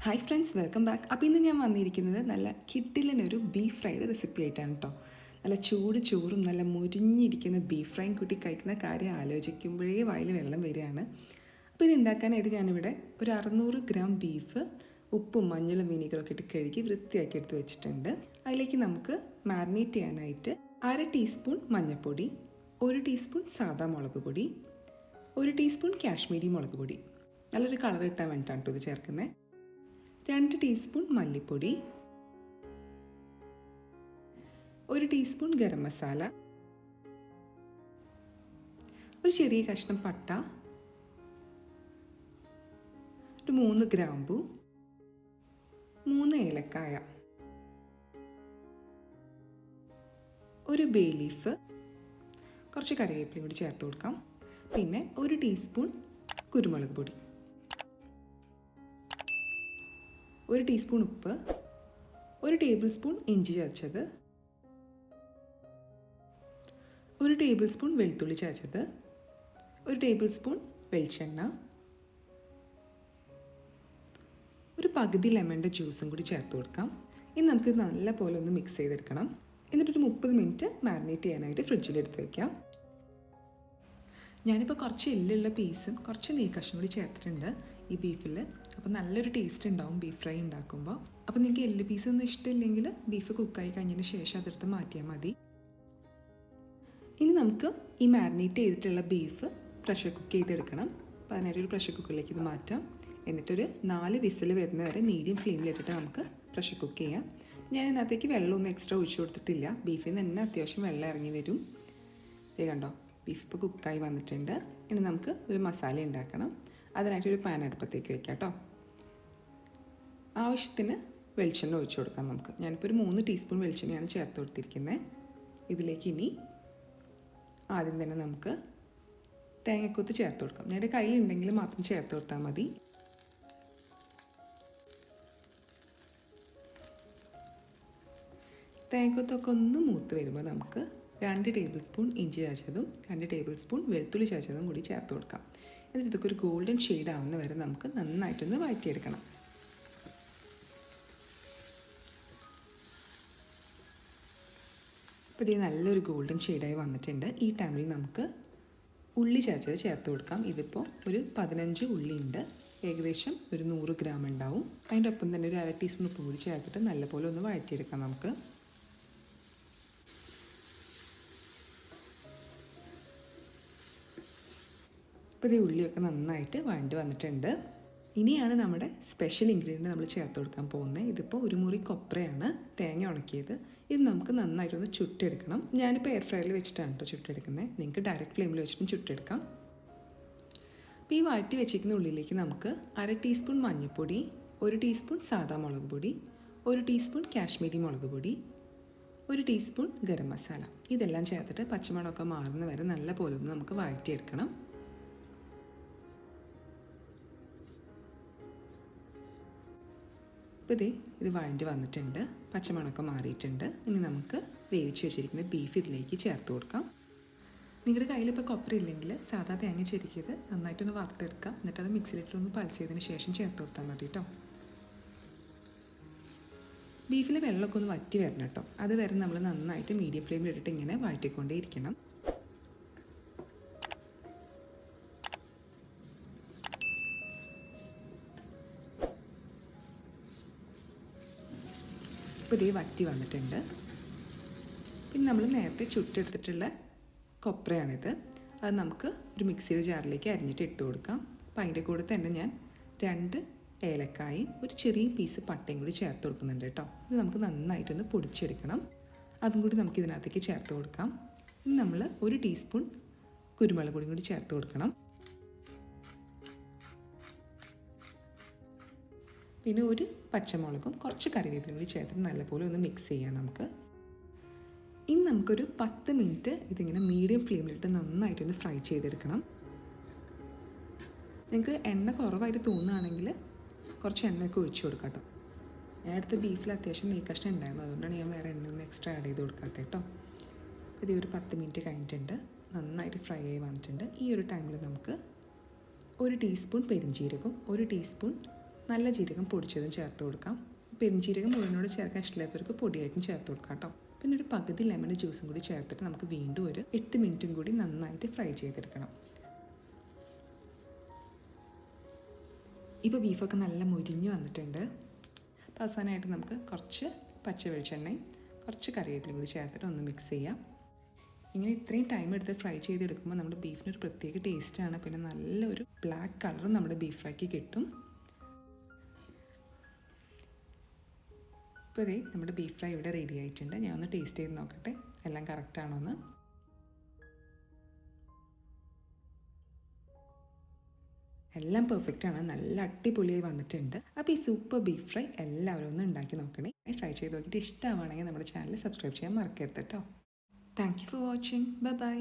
Hi friends, welcome back. അപ്പോൾ ഇന്ന് ഞാൻ വന്നിരിക്കുന്നത് നല്ല കിഡിലിനൊരു ബീഫ് ഫ്രൈഡ് റെസിപ്പി ആയിട്ടാണ് കേട്ടോ. നല്ല ചൂട് ചോറും നല്ല മുരിഞ്ഞിരിക്കുന്ന ബീഫ് ഫ്രൈയും കൂട്ടി കഴിക്കുന്ന കാര്യം ആലോചിക്കുമ്പോഴേ വായിൽ വെള്ളം വരികയാണ്. അപ്പോൾ ഇത് ഉണ്ടാക്കാനായിട്ട് ഞാനിവിടെ ഒരു 600 ഗ്രാം ബീഫ് ഉപ്പും മഞ്ഞളും വിനീഗറൊക്കെ ഇട്ട് കഴുകി വൃത്തിയാക്കി എടുത്ത് വെച്ചിട്ടുണ്ട്. അതിലേക്ക് നമുക്ക് മാരിനേറ്റ് ചെയ്യാനായിട്ട് 1/2 ടീസ്പൂൺ മഞ്ഞൾപ്പൊടി, 1 ടീസ്പൂൺ സാദാ മുളക് പൊടി, 1 ടീസ്പൂൺ കാശ്മീരി മുളക് പൊടി, നല്ലൊരു കളർ കിട്ടാൻ വേണ്ടിയിട്ടാണ് കേട്ടോ ഇത് ചേർക്കുന്നത്, 2 ടീസ്പൂൺ മല്ലിപ്പൊടി, 1 ടീസ്പൂൺ ഗരം മസാല, ഒരു ചെറിയ കഷ്ണം പട്ട, ഒരു 3 ഗ്രാമ്പു, 3 ഏലക്കായ, ഒരു ബേലീഫ്, കുറച്ച് കറിവേപ്പിലയും കൂടി ചേർത്ത് കൊടുക്കാം. പിന്നെ 1 ടീസ്പൂൺ കുരുമുളക് പൊടി, 1 ടീസ്പൂൺ ഉപ്പ്, 1 ടേബിൾ സ്പൂൺ ഇഞ്ചി ചതച്ചത്, 1 ടേബിൾ സ്പൂൺ വെളുത്തുള്ളി ചതച്ചത്, 1 ടേബിൾ സ്പൂൺ വെളിച്ചെണ്ണ, ഒരു പകുതി ലെമണിൻ്റെ ജ്യൂസും കൂടി ചേർത്ത് കൊടുക്കാം. ഇനി നമുക്ക് നല്ല പോലെ ഒന്ന് മിക്സ് ചെയ്തെടുക്കണം. എന്നിട്ടൊരു 30 മിനിറ്റ് മാരിനേറ്റ് ചെയ്യാനായിട്ട് ഫ്രിഡ്ജിലെടുത്ത് വയ്ക്കാം. ഞാനിപ്പോൾ കുറച്ച് എല്ലുള്ള പീസും കുറച്ച് നെയ്ക്കഷ്ണം കൂടി ചേർത്തിട്ടുണ്ട് ഈ ബീഫിൽ. അപ്പോൾ നല്ലൊരു ടേസ്റ്റ് ഉണ്ടാവും ബീഫ് ഫ്രൈ ഉണ്ടാക്കുമ്പോൾ. അപ്പോൾ നിങ്ങൾക്ക് എല്ല് പീസൊന്നും ഇഷ്ടമില്ലെങ്കിൽ ബീഫ് കുക്കായി കഴിഞ്ഞതിന് ശേഷം അതെടുത്ത് മാറ്റിയാൽ മതി. ഇനി നമുക്ക് ഈ മാരിനേറ്റ് ചെയ്തിട്ടുള്ള ബീഫ് പ്രഷർ കുക്ക് ചെയ്തെടുക്കണം. അപ്പോൾ അതിനായിട്ടൊരു പ്രഷർ കുക്കറിലേക്ക് ഇത് മാറ്റാം. എന്നിട്ടൊരു 4 വിസിൽ വരുന്നവരെ മീഡിയം ഫ്ലെയിമിലിട്ടിട്ട് നമുക്ക് പ്രഷർ കുക്ക് ചെയ്യാം. ഞാൻ ഇതിനകത്തേക്ക് വെള്ളമൊന്നും എക്സ്ട്രാ ഒഴിച്ചു കൊടുത്തിട്ടില്ല. ബീഫിൽ നിന്ന് തന്നെ അത്യാവശ്യം വെള്ളം ഇറങ്ങി വരും. ഇത് കണ്ടോ, ബീഫ് ഇപ്പോൾ കുക്കായി വന്നിട്ടുണ്ട്. ഇനി നമുക്ക് ഒരു മസാല ഉണ്ടാക്കണം. അതിനായിട്ടൊരു പാൻ അടുപ്പത്തേക്ക് വയ്ക്കാം കേട്ടോ. ആവശ്യത്തിന് വെളിച്ചെണ്ണ ഒഴിച്ചു കൊടുക്കാം നമുക്ക്. ഞാനിപ്പോൾ ഒരു 3 ടീസ്പൂൺ വെളിച്ചെണ്ണയാണ് ചേർത്ത് കൊടുത്തിരിക്കുന്നത്. ഇതിലേക്ക് ഇനി ആദ്യം തന്നെ നമുക്ക് തേങ്ങക്കൊത്ത് ചേർത്ത് കൊടുക്കാം. ഞങ്ങളുടെ കയ്യിലുണ്ടെങ്കിൽ മാത്രം ചേർത്ത് കൊടുത്താൽ മതി. തേങ്ങക്കൊത്തൊക്കെ ഒന്ന് മൂത്ത് വരുമ്പോൾ നമുക്ക് 2 ടേബിൾ സ്പൂൺ ഇഞ്ചി ചതച്ചതും 2 ടേബിൾ സ്പൂൺ വെളുത്തുള്ളി ചതച്ചതും കൂടി ചേർത്ത് കൊടുക്കാം. എന്നിട്ട് ഇതൊക്കെ ഒരു ഗോൾഡൻ ഷെയ്ഡ് ആവുന്ന വരെ നമുക്ക് നന്നായിട്ടൊന്ന് വഴറ്റിയെടുക്കണം. അപ്പോൾ ഇത് നല്ലൊരു ഗോൾഡൻ ഷെയ്ഡായി വന്നിട്ടുണ്ട്. ഈ ടൈമിൽ നമുക്ക് ഉള്ളി ചതച്ചത് ചേർത്ത് കൊടുക്കാം. ഇതിപ്പോൾ ഒരു 15 ഉള്ളി ഉണ്ട്, ഏകദേശം ഒരു 100 ഗ്രാം ഉണ്ടാവും. അതിൻ്റെ ഒപ്പം തന്നെ ഒരു 1/2 ടീസ്പൂൺ ഉപ്പ് കൂടി ചേർത്തിട്ട് നല്ലപോലെ ഒന്ന് വഴറ്റിയെടുക്കാം നമുക്ക്. അപ്പോൾ ഈ ഉള്ളിയൊക്കെ നന്നായിട്ട് വഴണ്ട് വന്നിട്ടുണ്ട്. ഇനിയാണ് നമ്മുടെ സ്പെഷ്യൽ ഇൻഗ്രീഡിയൻറ്റ് നമ്മൾ ചേർത്ത് കൊടുക്കാൻ പോകുന്നത്. ഇതിപ്പോൾ ഒരു മുറി കൊപ്രയാണ്, തേങ്ങ ഉണക്കിയത്. ഇത് നമുക്ക് നന്നായിട്ടൊന്ന് ചുട്ടെടുക്കണം. ഞാനിപ്പോൾ എയർ ഫ്രയറിൽ വെച്ചിട്ടാണ് കേട്ടോ ചുട്ടെടുക്കുന്നത്. നിങ്ങൾക്ക് ഡയറക്റ്റ് ഫ്ലെയിമിൽ വെച്ചിട്ടും ചുട്ടെടുക്കാം. അപ്പോൾ ഈ വഴറ്റി വെച്ചിരിക്കുന്ന ഉള്ളിലേക്ക് നമുക്ക് 1/2 ടീസ്പൂൺ മഞ്ഞൾപ്പൊടി, 1 ടീസ്പൂൺ സാദാ മുളക് പൊടി, 1 ടീസ്പൂൺ കാശ്മീരി മുളക് പൊടി, 1 ടീസ്പൂൺ ഗരം മസാല, ഇതെല്ലാം ചേർത്തിട്ട് പച്ചമണമൊക്കെ മാറുന്ന വരെ നല്ല പോലെ ഒന്ന് നമുക്ക് വഴറ്റിയെടുക്കണം. അപ്പോൾ ഇത് വഴണ്ടി വന്നിട്ടുണ്ട്, പച്ചമണമൊക്കെ മാറിയിട്ടുണ്ട്. ഇനി നമുക്ക് വേവിച്ച് വെച്ചിരിക്കുന്ന ബീഫ് ഇതിലേക്ക് ചേർത്ത് കൊടുക്കാം. നിങ്ങളുടെ കയ്യിലിപ്പോൾ കൊപ്ര ഇല്ലെങ്കിൽ സാധാ തേങ്ങ ചെരുക്കിയത് നന്നായിട്ടൊന്ന് വറുത്തെടുക്കാം. എന്നിട്ട് അത് മിക്സിയിലിട്ടൊന്ന് പൾസ് ചെയ്തതിന് ശേഷം ചേർത്ത് കൊടുത്താൽ മതി കേട്ടോ. ബീഫിലെ വെള്ളമൊക്കെ ഒന്ന് വറ്റി വരണം കേട്ടോ. അത് വരെ നമ്മൾ നന്നായിട്ട് മീഡിയം ഫ്ലെയിമിൽ ഇട്ടിട്ട് ഇങ്ങനെ വഴറ്റിക്കൊണ്ടേ ഇരിക്കണം. ഇപ്പോൾ വറ്റി വന്നിട്ടുണ്ട്. പിന്നെ നമ്മൾ നേരത്തെ ചുട്ടെടുത്തിട്ടുള്ള കൊപ്രയാണിത്. അത് നമുക്ക് ഒരു മിക്സിയുടെ ജാറിലേക്ക് അരിഞ്ഞിട്ട് ഇട്ട് കൊടുക്കാം. അപ്പോൾ അതിൻ്റെ കൂടെ തന്നെ ഞാൻ 2 ഏലക്കായും ഒരു ചെറിയ പീസ് പട്ടയും കൂടി ചേർത്ത് കൊടുക്കുന്നുണ്ട് കേട്ടോ. ഇത് നമുക്ക് നന്നായിട്ടൊന്ന് പൊടിച്ചെടുക്കണം. അതും കൂടി നമുക്ക് ഇതിനകത്തേക്ക് ചേർത്ത് കൊടുക്കാം. ഇനി നമ്മൾ 1 ടീസ്പൂൺ കുരുമുളക് പൊടിയും കൂടി ചേർത്ത് കൊടുക്കണം. പിന്നെ ഒരു പച്ചമുളകും കുറച്ച് കറിവേപ്പിലയും കൂടി ചേർത്തിട്ട് നല്ലപോലെ ഒന്ന് മിക്സ് ചെയ്യാം നമുക്ക്. ഇനി നമുക്കൊരു 10 മിനിറ്റ് ഇതിങ്ങനെ മീഡിയം ഫ്ലെയിമിലിട്ട് നന്നായിട്ടൊന്ന് ഫ്രൈ ചെയ്തെടുക്കണം. നിങ്ങൾക്ക് എണ്ണ കുറവായിട്ട് തോന്നുകയാണെങ്കിൽ കുറച്ച് എണ്ണയൊക്കെ ഒഴിച്ചു കൊടുക്കാം കേട്ടോ. ഞാൻ അടുത്ത ബീഫിൽ അത്യാവശ്യം നെയ്ക്കഷ്ണം ഉണ്ടായിരുന്നു, അതുകൊണ്ടാണ് ഞാൻ വേറെ എണ്ണയൊന്നും എക്സ്ട്രാ ആഡ് ചെയ്ത് കൊടുക്കാത്തത് കേട്ടോ. ഇത് ഒരു 10 മിനിറ്റ് കഴിഞ്ഞിട്ടുണ്ട്, നന്നായിട്ട് ഫ്രൈ ആയി വന്നിട്ടുണ്ട്. ഈ ഒരു ടൈമിൽ നമുക്ക് 1 ടീസ്പൂൺ പെരിഞ്ജീരകം, 1 ടീസ്പൂൺ നല്ല ജീരകം പൊടിച്ചതും ചേർത്ത് കൊടുക്കാം. പെരുംജീരകം മുഴുവനോട് ചേർക്കാൻ ഇഷ്ടമില്ലാത്തവർക്ക് പൊടിയായിട്ടും ചേർത്ത് കൊടുക്കാം കേട്ടോ. പിന്നെ ഒരു പകുതി ലെമൺ ജ്യൂസും കൂടി ചേർത്തിട്ട് നമുക്ക് വീണ്ടും ഒരു 8 മിനിറ്റും കൂടി നന്നായിട്ട് ഫ്രൈ ചെയ്തെടുക്കണം. ഇപ്പോൾ ബീഫൊക്കെ നല്ല മുരിഞ്ഞ് വന്നിട്ടുണ്ട്. അപ്പോൾ അവസാനമായിട്ട് നമുക്ക് കുറച്ച് പച്ച വെളിച്ചെണ്ണയും കുറച്ച് കറിവേപ്പിലയും കൂടി ചേർത്തിട്ട് ഒന്ന് മിക്സ് ചെയ്യാം. ഇങ്ങനെ ഇത്രയും ടൈം എടുത്ത് ഫ്രൈ ചെയ്തെടുക്കുമ്പോൾ നമ്മുടെ ബീഫിനൊരു പ്രത്യേക ടേസ്റ്റാണ്. പിന്നെ നല്ലൊരു ബ്ലാക്ക് കളറും നമ്മുടെ ബീഫ് ഫ്രൈക്ക് കിട്ടും. ഇപ്പോൾ ഇതേ നമ്മുടെ ബീഫ് ഫ്രൈ ഇവിടെ റെഡി ആയിട്ടുണ്ട്. ഞാൻ ഒന്ന് ടേസ്റ്റ് ചെയ്ത് നോക്കട്ടെ എല്ലാം കറക്റ്റാണോ എന്ന്. എല്ലാം പെർഫെക്റ്റ് ആണ്, നല്ല അടിപൊളിയായി വന്നിട്ടുണ്ട്. അപ്പോൾ ഈ സൂപ്പർ ബീഫ് ഫ്രൈ എല്ലാവരും ഒന്ന് ഉണ്ടാക്കി നോക്കണേ. ട്രൈ ചെയ്ത് നോക്കിയിട്ട് ഇഷ്ടമാണെങ്കിൽ നമ്മുടെ ചാനൽ സബ്സ്ക്രൈബ് ചെയ്യാൻ മറക്കരുത് കേട്ടോ. Thank you for watching. Bye bye.